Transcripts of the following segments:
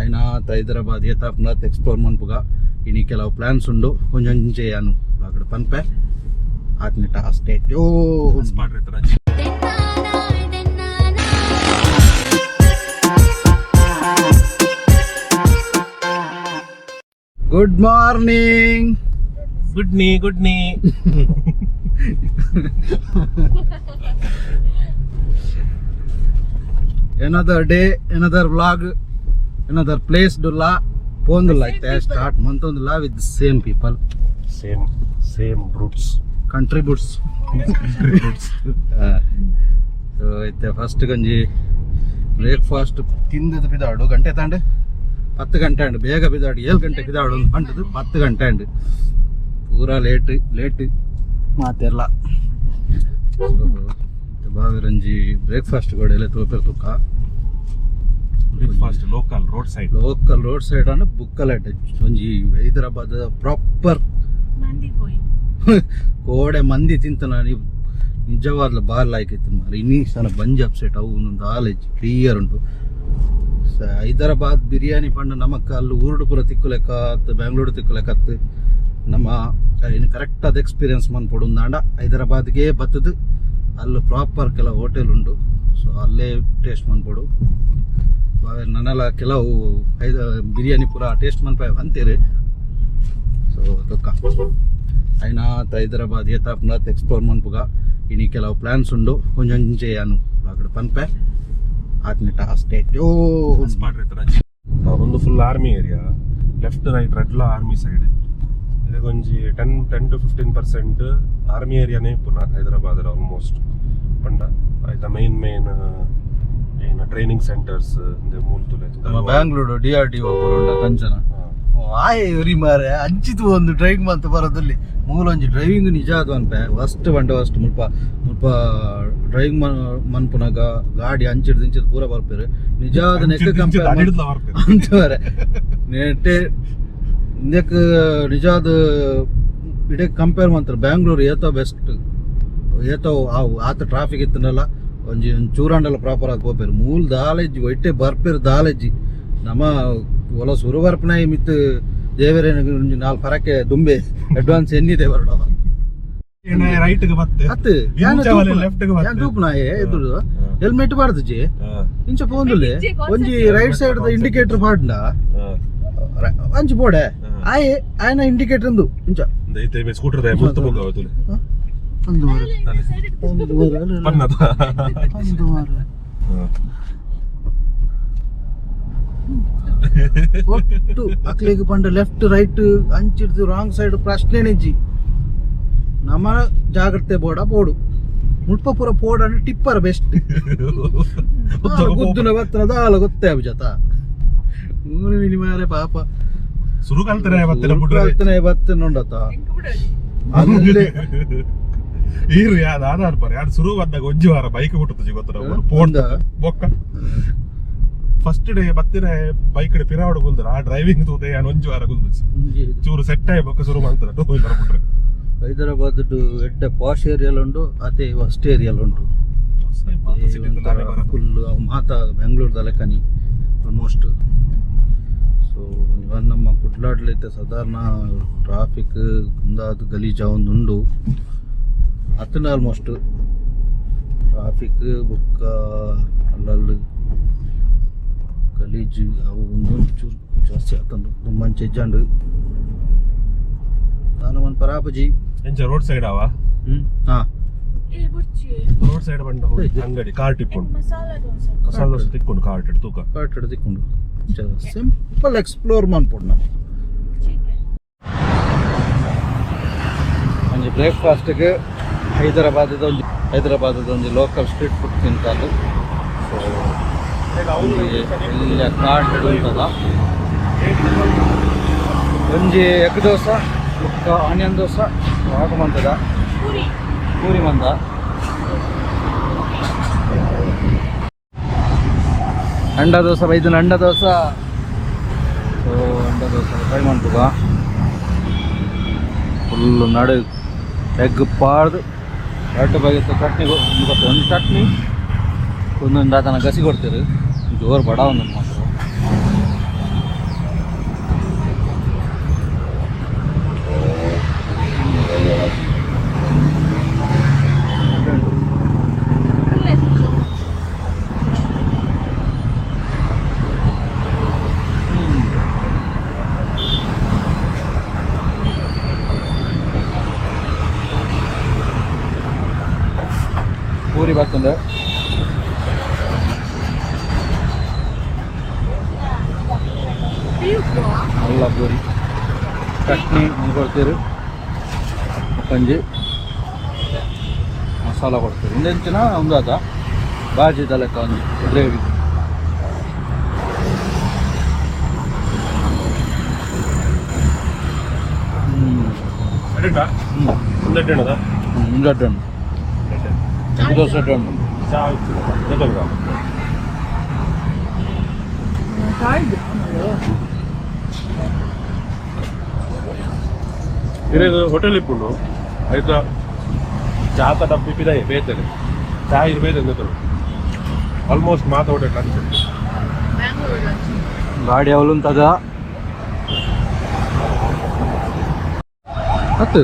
అయినాత Hyderabad ఏతాపునాథ్ explore మన్పుగా ఇని ಕೆಲವು plants ಉಂಡು ಒಂಜೊಂಜೆ ಅನು ಅಕಡೆ ಪನ್ಪೆ ಆತ್ನಿಟ ಸ್ಟೇಟ್ ಯೋ ಗುಡ್ ಮಾರ್ನಿಂಗ್ ಗುಡ್ ನೀ another day, another vlog, another place dulla pondula itte start monthondula with the same people, same roots, contributes. So itte first ganji breakfast tindadu bidadu gante tande 10 ಗಂಟೆ and ಬೇಗ ಬಿದಾಡು 7 ಗಂಟೆಗೆ ಬಿದಾಡು ಅಂತದ್ದು 10 ಗಂಟೆ and ಪೂರಾ late ಮಾತೆಲ್ಲ ಬಾವಿರಂಜಿ breakfast ಗೋಡೆಲ್ಲ ತೋಪೆರ್ ತುಕ್ಕ ಬ್ರೇಕ್ಫಾಸ್ಟ್ ಲೋಕಲ್ ರೋಡ್ ಸೈಡ್ ಅನ್ನ ಬುಕ್ಕಲೆಟ್ ಒಂಜಿ ಹೈದರಾಬಾದ್ ಪ್ರಾಪರ್ ಕೋಡೆ ಮಂದಿ ತಿಂತನ ನೀವು ನಿಜವಾದ ಬಾರ್ ಲಾಯ್ಕಿತ್ತು ಮಾರಿ ಇನ್ನೀ ಸಲ ಬಂಜ್ ಅಪ್ಸೆಟ್ ಅವು ಒಂದೊಂದು ಆಲೇಜ್ ಕ್ಲಿಯರ್ ಉಂಟು. ಹೈದರಾಬಾದ್ ಬಿರಿಯಾನಿ ಪಂಡ ನಮಕ್ ಅಲ್ಲಿ ಊರುಡುಪುರ ತಿಕ್ಕುಲೆಕ್ಕ ಬ್ಯಾಂಗ್ಳೂರು ತಿಕ್ಕುಲೆಕ್ಕತ್ತು ನಮ್ಮ ಇನ್ನು ಕರೆಕ್ಟ್ ಆದ ಎಕ್ಸ್ಪೀರಿಯನ್ಸ್ ಮನ್ಪೊಡು ನಾಂಡ ಹೈದರಾಬಾದ್ಗೆ ಬತ್ತದು ಅಲ್ಲಿ ಪ್ರಾಪರ್ ಕೆಲವು ಹೋಟೆಲ್ ಉಂಡು. ಸೊ ಅಲ್ಲೇ ಟೇಸ್ಟ್ ಮನ್ಪೊಡು ನನ್ನೆಲ್ಲ ಕೆಲವು ಬಿರಿಯಾನಿ ಪೂರ ಟೇಸ್ಟ್ ಮನ್ಪಾಯ ಅಂತೀರಿ. ಸೊ ತೊಕ್ಕ అయినాత హైదరాబాద్ ఏతాపునాథ్ ఎక్స్ప్లోర్ మన్పుగా ఇని ಕೆಲವು ಪ್ಲಾನ್ಸ್ ಉಂಡು ಒಂಜೊಂಜೆ ಅನು ಅಕಡೆ ಪನ್ಪೆ ಆತ್ನಿಟ ಸ್ಟೇಟ್ ಯೋ ಒಂದು full army area left right ರೆಡ್ಲ ಆರ್ಮಿ ಸೈಡ್ ಇದೊಂಜಿ 10 to 15% ಆರ್ಮಿ ಏರಿಯಾನೇ ಪುನಃ ಹೈದರಾಬಾದ್ ಆಲ್ಮೋಸ್ಟ್ ಪಂಡ ಆಯ್ತಾ ಮೇನ್ ಏನ ಟ್ರೈನಿಂಗ್ ಸೆಂಟರ್ಸ್ ಮೂಲ್ತುಲೆ ಬ್ಯಾಂಗ್ಳೂರು DRDO ಬರೋಂಡ ಕಂಚನ ಆಯ್ ಇವ್ರಿ ಮಾರೆ ಅಂಚಿತು ಒಂದು ಡ್ರೈವಿಂಗ್ ಮಂತ್ ಬರೋದಲ್ಲಿ ಮೂಲೊಂಜಿ ಡ್ರೈವಿಂಗ್ ನಿಜ ಅದು ಅನ್ಪೆ ಫಸ್ಟ್ ಮುಲ್ಪ ಡ್ರೈವಿಂಗ್ ಮನ್ಪುನಾಗ ಗಾಡಿ ಅಂಚಿಡ್ದು ಪೂರ ಬರ್ಪೇರು ನಿಜಾದ ನೆಕ್ ಕಂಪೇರ್ ಅಂತವರೆ ನೆಟ್ಟೆ ನೆಕ್ ನಿಜಾದ ಇಡೇ ಕಂಪೇರ್ ಮಾಡ್ತಾರೆ ಬ್ಯಾಂಗ್ಳೂರು ಏತೋ ಬೆಸ್ಟ್ ಏತೋ ಆತ ಟ್ರಾಫಿಕ್ ಇತ್ತನಲ್ಲ ಒಂಜಿ ಚೂರಾಂಡಲ್ಲ ಪ್ರಾಪರ್ ಆಗಿ ಹೋಗ್ಪೇರು ಮೂಲ ದಾಲೇಜಿ ಒಟ್ಟೆ ಬರ್ಪೇರು ದಾಲೇಜಿ ನಮ್ಮ ಒಲ ಸುರು ಬರ್ಪನಾಯಿ ಮಿತ್ ದೇವರೇ 4 ಫರಕ್ಕೆ ದುಂಬೆ ಅಡ್ವಾನ್ಸ್ ಎನ್ನಿದೆ ಬರೋಣ ರೈಟ್ ಗೆ ಮತ್ತೆ ತೂಪನಾಯಿ ಎದುರು ಹೆಲ್ಮೆಟ್ ಬಾರ್ದು ಜಿ ಇಂಚ ಪೋಂದುಲೆ ಒಂಜಿ ರೈಟ್ ಸೈಡ್ ಇಂಡಿಕೇಟರ್ ಪಾಡ್ನ ಅಂಚು ಪೋಡೆ ಆಯ್ನ ಇಂಡಿಕೇಟರ್ ಅಂದು ಇಂಚ ಸ್ಕೂಟರ್ ಒಟ್ಟು ಅಕ್ಲಿಗೆ ಪಂಡ ಲೆಫ್ಟ್ ರೈಟ್ ಅಂಚಿಡ್ದು ರಾಂಗ್ ಸೈಡ್ ಪ್ರಶ್ನೆನೆಜ್ಜಿ ನಮ್ಮ ಜಾಗ್ರತೆ ಬೋಡು ಮುಲ್ಪ ಪೂರ ಪೋಡನ್ನು ಟಿಪ್ಪರ್ ಬೆಸ್ಟ್ ಗುದ್ದುನ ಬತ್ತನದ ಆಲ ಗೊತ್ತೇ ಅಭಿಜಾತ ಮಾರೆ ಪಾಪ ಸುರು ಕಲ್ತನೆ ಬತ್ತನೆ ಉಂಡತ ಈರು ಯಾರು ಆಧಾರ್ ಪರ ಯಾರು ಶುರು ಬಂದಾಗ ಒಂಜಿ ವಾರ ಬೈಕ್ ಬಿಟ್ಟು ಗೊತ್ತ ಪೋಡ್ದ ಬೊಕ್ಕ ಫಸ್ಟ್ ಡೇ ಬತ್ತಿನ ಬೈಕ್ ಪಿರಾವಡ ಗುಲ್ದ್ರ ಆ ಡ್ರೈವಿಂಗ್ ತೂತೆ ನಾನು ಒಂಜಿ ವಾರ ಗುಲ್ದ ಚೂರು ಸೆಟ್ ಆಗಿ ಬೊಕ್ಕ ಶುರು ಮಾಡ್ತಾರೆ ಟೂ ವೀಲರ್ ಬಿಟ್ರೆ ಹೈದರಾಬಾದ್ ಎಡ್ಡ ಪಾಶ್ ಏರಿಯಲ್ ಉಂಟು ಅದೇ ವಸ್ಟ್ ಏರಿಯಲ್ ಉಂಟು ಫುಲ್ ಮಾತ ಬೆಂಗಳೂರು ಲೆಕ್ಕನಿ ಆಲ್ಮೋಸ್ಟ್. ಸೊ ಇವನ್ ನಮ್ಮ ಕುಡ್ಲಾಡ್ಲೈತೆ ಸಾಧಾರಣ ಟ್ರಾಫಿಕ್ ಮುಂದಾದ ಗಲೀಜ ಒಂದು ಉಂಡು ಅತ್ತನ ಆಲ್ಮೋಸ್ಟ್ ಟ್ರಾಫಿಕ್ ಬುಕ್ಕ ಅಲ್ಲಲ್ಲಿ ಗಲೀಜು ಅವು ಒಂದೊಂದು ಚೂರು ಜಾಸ್ತಿ ಆತಂದು ತುಂಬ ಚೆಜ್ಜಂಡು ನಾನು ಒಂದು ಪರಾಪಜಿ ಎಂಚ ರೋಡ್ ಸೈಡ್ ಅವ ಹಾ ರೋಡ್ ಸೈಡ್ ಬಂಡ ಅಂಗಡಿ ಕಾರ್ಟ್ ಇಟ್ಕೊಂಡು ಮಸಾಲ ದೋಸೆ ತಿಕ್ಕೊಂಡು ಕಾರ್ಟ್ ತಿಕ್ಕೊಂಡು ಸಿಂಪಲ್ ಎಕ್ಸ್ಪ್ಲೋರ್ ಮಾಡ್ಬೋದು ನಾವು ಒಂಜಿ ಬ್ರೇಕ್ಫಾಸ್ಟ್ಗೆ ಹೈದರಾಬಾದದ ಒಂದು ಲೋಕಲ್ ಸ್ಟ್ರೀಟ್ ಫುಡ್ ತಿಂತಾದು. ಸೊ ಇಲ್ಲಿ ಕಾರ್ಟ್ ಉಂಟದ ಒಂಜಿ ಎಗ್ ದೋಸೆ ಮುಕ್ಕ ಆನಿಯನ್ ದೋಸೆ ಆಗಮಂತದ ಪೂರಿ ಮಂದ ಅಂಡ ದೋಸೆ ಬೈದನ ಅಂಡ ದೋಸೆ. ಸೊ ಅಂಡ ದೋಸೆ ಟ್ರೈ ಮಾಡ್ತದ ಫುಲ್ಲು ನಡು ಎಗ್ ಪಾಡ್ದು ಎರಡು ಬಗೆತ ಚಟ್ನಿ ಒಂದು ಚಟ್ನಿ ಒಂದೊಂದು ಆತನ ಗಸಿ ಕೊಡ್ತೀರಿ ಜೋರು ಬಡ ಒಂದೊಂದು ಮಾತ್ರ ಪೂರಿ ಬರ್ತಂದೆ ಎಲ್ಲ ಪೂರಿ ಚಟ್ನಿ ಕೊಡ್ತೀರಿ ಕಂಜಿ ಮಸಾಲ ಕೊಡ್ತೀರಿ ಇಂದೆಂಚಿನ ಒಂದಾದ ಬಾಜಿದ ಲೆಕ್ಕ ಒಂದು ಗ್ರೇವಿ ಮುಂಜಾನೆ ದೋಸೆ ಹಣ್ಣು ಇರೋದು ಹೋಟೆಲ್ ಇಪ್ಪುಂಡು ಆಯ್ತಾ ಚಾತ ಡಬ್ಬಿ ಪಿದಾಯಿ ಬೇತದೆ ಚಾ ಇರ್ಬೇಕು ಅಂದರು ಆಲ್ಮೋಸ್ಟ್ ಮಾತ ಹೋಟೆಲ್ ಅನ್ಸುತ್ತೆ ಗಾಡಿ ಅವಲುಂತದ ಮತ್ತು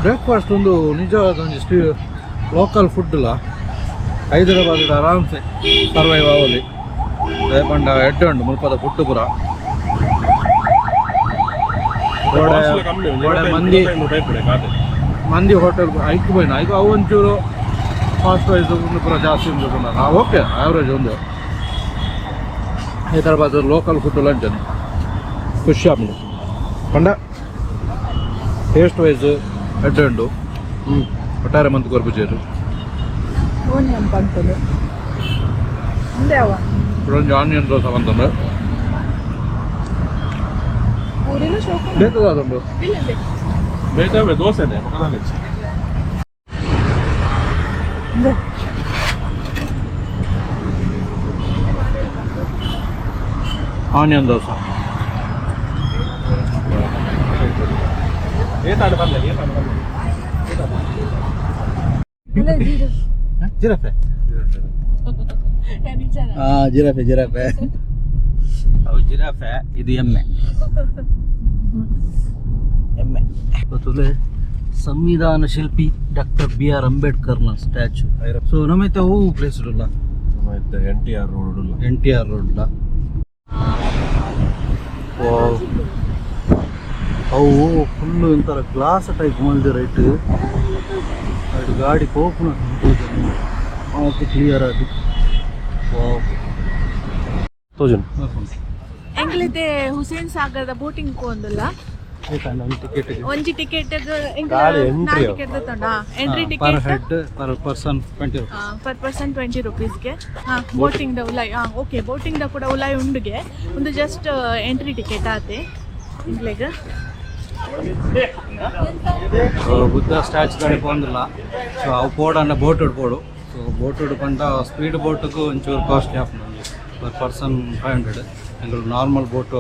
ಬ್ರೇಕ್ಫಾಸ್ಟ್ ಒಂದು ನಿಜವಾದ ಒಂದಿಷ್ಟು ಲೋಕಲ್ ಫುಡ್ ಅಲ್ಲ ಹೈದರಾಬಾದ್ ಆರಾಮ್ಸೆ ಸರ್ವೈವ್ ಆವಲ್ಲಿ ಪಂಡ ಎಡ್ಡೆ ಉಂಡು ಮುಲ್ಪದ ಫುಡ್ ಪುರ ಮಂದಿ ಹೋಟೆಲ್ ಐಕ್ ಬೈನ ಐದು ಅವು ಒಂಚೂರು ಕಾಸ್ಟ್ ವೈಸ್ ಒಂದು ಪುರ ಜಾಸ್ತಿ ಉಂಟು ಓಕೆ ಆವ್ರೇಜ್ ಒಂದು ಹೈದರಾಬಾದ್ ಲೋಕಲ್ ಫುಡ್ ಲಂಚ್ ಖುಷಿ ಆಗ್ಬೋದು ಪಂಡ ಟೇಸ್ಟ್ ವೈಸ್ ಎಡ್ಡೆ ಉಂಡು ಒಟ್ಟಾರೆ ಮಂತ್ ಕೊರ್ಬುಜೇರು ಒಂಜಿ ಆನಿಯನ್ ದೋಸೆ ಬಂತಂದ್ರೆ ಬೇಕಾದ ಅದೊಂದು ಬೇಕಾದ್ರೆ ದೋಸೆನೆ onion dosa giraffe giraffe giraffe ಅವು ಜಿರಾಫೆ ಇದು ಎಮ್ಮೆ ಎಮ್ಮೆ ಗೊತ್ತಲೆ ಸಂವಿಧಾನ ಶಿಲ್ಪಿ ಡಾಕ್ಟರ್ BR ಅಂಬೇಡ್ಕರ್ನ ಸ್ಟ್ಯಾಚು ಸೊ ನಮ್ಮೈತೆ ಅವು ಪ್ಲೇಸ್ ಇರಲ್ಲ NTR ರೋಡ್ NTR ರೋಡ್ ಅವು ಫುಲ್ಲು ಒಂಥರ ಗ್ಲಾಸ್ ಟೈಪ್ ಮಾಡಿದೆ ರೈಟ್ ಅದು ಗಾಡಿ ಪೋಪುನ ಕ್ಲಿಯರ್ ಆಗಿ ತೋಜನ್ ಎಂಗ್ಲಿದೆ ಹುಸೇನ್ ಸಾಗರದ ಬೋಟಿಂಗ್ ಒಂದಲ್ಲ ಒಂಜಿ ಟಿಕೆಟ್ ಟಿಕೆಟ್ ತೊಂಡ entry per ticket head per person 20 per person 20 ರುಪೀಸ್ಗೆ ಬೋಟಿಂಗ್ ದ ಉಲಾಯ್ ಓಕೆ ಬೋಟಿಂಗ್ ದ ಕೂಡ ಉಲಾಯ್ ಉಂಡುಗೆ ಒಂದು ಜಸ್ಟ್ ಎಂಟ್ರಿ ಟಿಕೆಟ್ ಆತೆ ಇಂಗ್ಲೆಗ್ ಬುದ್ಧ ಸ್ಟ್ಯಾಚು ಗಾಡಿ ಪೋಂದಿಲ್ಲ ಸೊ ಅವು ಪೋಡನ್ನ ಬೋಟ್ ಪೋಡು ಸೊ ಬೋಟ್ ಪಂಡ ಸ್ಪೀಡ್ ಬೋಟ್ಗೂ ಒಂಚೂರು ಕಾಸ್ಟ್ಲಿ ಆಪ್ನ ಪರ್ ಪರ್ಸನ್ 500 ಎಂಗಳು ನಾರ್ಮಲ್ ಬೋಟ್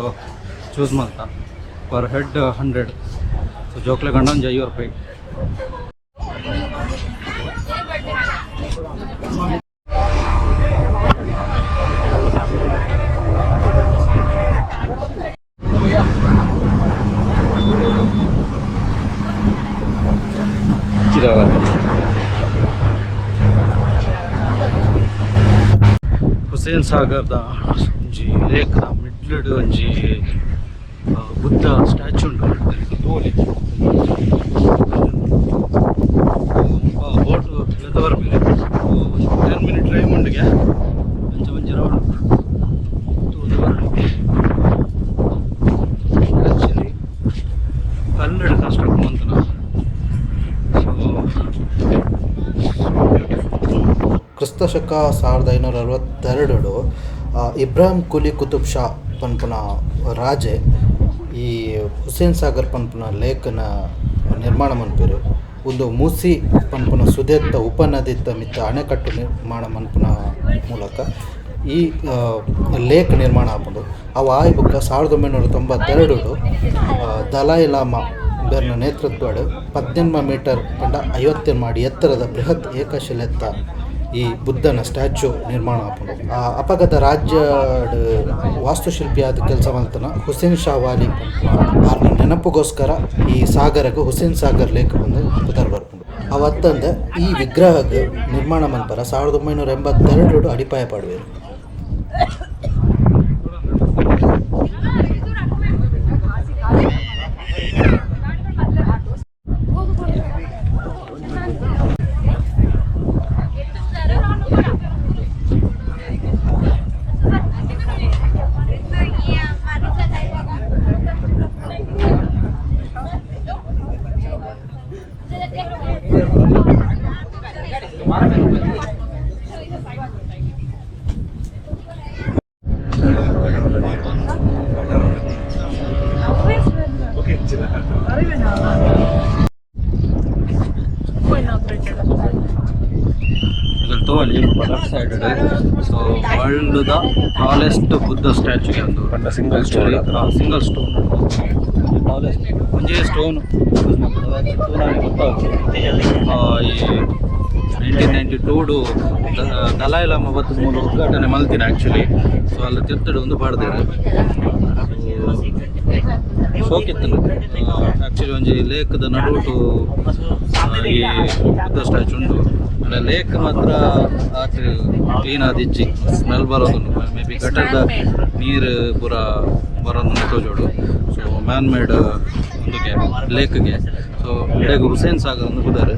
ಚೂಸ್ ಮಾಡ್ತಾ ಪರ್ ಹೆಡ್ 100 ಸೊ ಜೋಕ್ಲೆ ಗಂಡ ಒಂದು 50 ರೂಪಾಯಿ ಹುಸೇನ್ ಸಾಗರ್ದ ಒಂಜಿ ಲೇಕ್ದ ಮಿಡ್ಲಡ್ ಒಂಜಿ ಬುದ್ಧ ಸ್ಟ್ಯಾಚು ಉಂಟು ತೋಲಿ ಬೋಟು ಲೆದವರ ಮೇಲೆ 10 ಮಿನಿಟ್ ಡ್ರೈವ್ ಉಂಡಿಗೆ ಒಂಚಿ ರೌಂಡ್ ಆ್ಯಕ್ಚುಲಿ ಕನ್ನಡ ಕಷ್ಟ ಅಂತನ ಕ್ರಿಸ್ತಶಕ 1562 ಇಬ್ರಾಹಿಂ ಕುಲಿ ಕುತುಬ್ ಶಾ ಪನ್ಪುನ ರಾಜೆ ಈ ಹುಸೇನ್ ಸಾಗರ್ ಪನ್ಪುನ ಲೇಕ್ನ ನಿರ್ಮಾಣ ಮನ್ಪೇರು ಒಂದು ಮೂಸಿ ಪನ್ಪುನ ಸುದೆತ್ತ ಉಪನದಿತ್ತ ಮಿತ್ತ ಅಣೆಕಟ್ಟು ನಿರ್ಮಾಣ ಮನ್ಪುನ ಮೂಲಕ ಈ ಲೇಕ್ ನಿರ್ಮಾಣ ಆಪುಂಡು ಅವು ಆಯ್ ಬುಕ್ಕ 1992 ದಲೈ ಲಾಮಾ ಬೇರ್ನ ನೇತೃತ್ವಡ್ 18 ಮೀಟರ್ ಪಂಡ 50 ಮಾಡಿ ಎತ್ತರದ ಬೃಹತ್ ಏಕಶಿಲೆತ್ತ ಈ ಬುದ್ಧನ ಸ್ಟ್ಯಾಚು ನಿರ್ಮಾಣ ಆಪುಂಡು ಅಪಗತ ರಾಜ್ಯ ವಾಸ್ತುಶಿಲ್ಪಿಯಾದ ಕೆಲಸ ಮಾಡ್ತಾನ ಹುಸೇನ್ ಶಾ ವಾಲಿ ಅವ್ರನ್ನ ನೆನಪುಗೋಸ್ಕರ ಈ ಸಾಗರಕ್ಕೆ ಹುಸೇನ್ ಸಾಗರ್ ಲೇಕ್ ಬಂದು ಪುದರ್ ಬರ್ಪುಂಡು ಅವತ್ತಂದ ಈ ವಿಗ್ರಹಕ್ಕೆ ನಿರ್ಮಾಣ ಮನ್ಪರ 1982 ಅಡಿಪಾಯ ಪಾಡುವೆರು ಡಿಸೈಡೆಡ್ ಸೊ ವರ್ಲ್ಡ್ ದ ಟಾಲೆಸ್ಟ್ ಬುದ್ಧ ಸ್ಟ್ಯಾಚ್ಯೂಗೆ ಒಂದು ಪಂಡ single stone ಅಲ್ಲ? ಸಿಂಗಲ್ ಸ್ಟೋನ್ ಟಾಲೆಸ್ಟ್ ಒಂದೇ ಸ್ಟೋನ್ ಈ 1992 ದಲಾಯ್ ಲಾಮ ಬತ್ತು ಮೂಲ ಉದ್ಘಾಟನೆ ಮಲ್ತಿನ ಆ್ಯಕ್ಚುಲಿ ಸೊ ಅಲ್ಲಿ ತಿರ್ತಡು ಒಂದು ಪಾಡ್ದೇರು ಶೋಕಿತ್ತು ಆ್ಯಕ್ಚುಲಿ ಒಂಜಿ ಲೇಕ್ದ ನಡುಟು ಈ ಬುದ್ಧ ಸ್ಟ್ಯಾಚು ಉಂಡು ಆಮೇಲೆ ಲೇಕ್ ಮಾತ್ರ ಆತ ಕ್ಲೀನ್ ಆದಿಜ್ಜಿ ಸ್ಮೆಲ್ ಬರೋದು ಮೇ ಬಿ ಗಟರ್ದ ನೀರು ಪೂರ ಬರೋದು ತೋಜೋಡು ಸೊ ಮ್ಯಾನ್ ಮೇಡ್ ಒಂದುಗೆ ಲೇಕ್ಗೆ ಸೊ ಇಡೆಗೆ ಹುಸೇನ್ ಸಾಗರ್ ಒಂದು ಕುದಾರೆ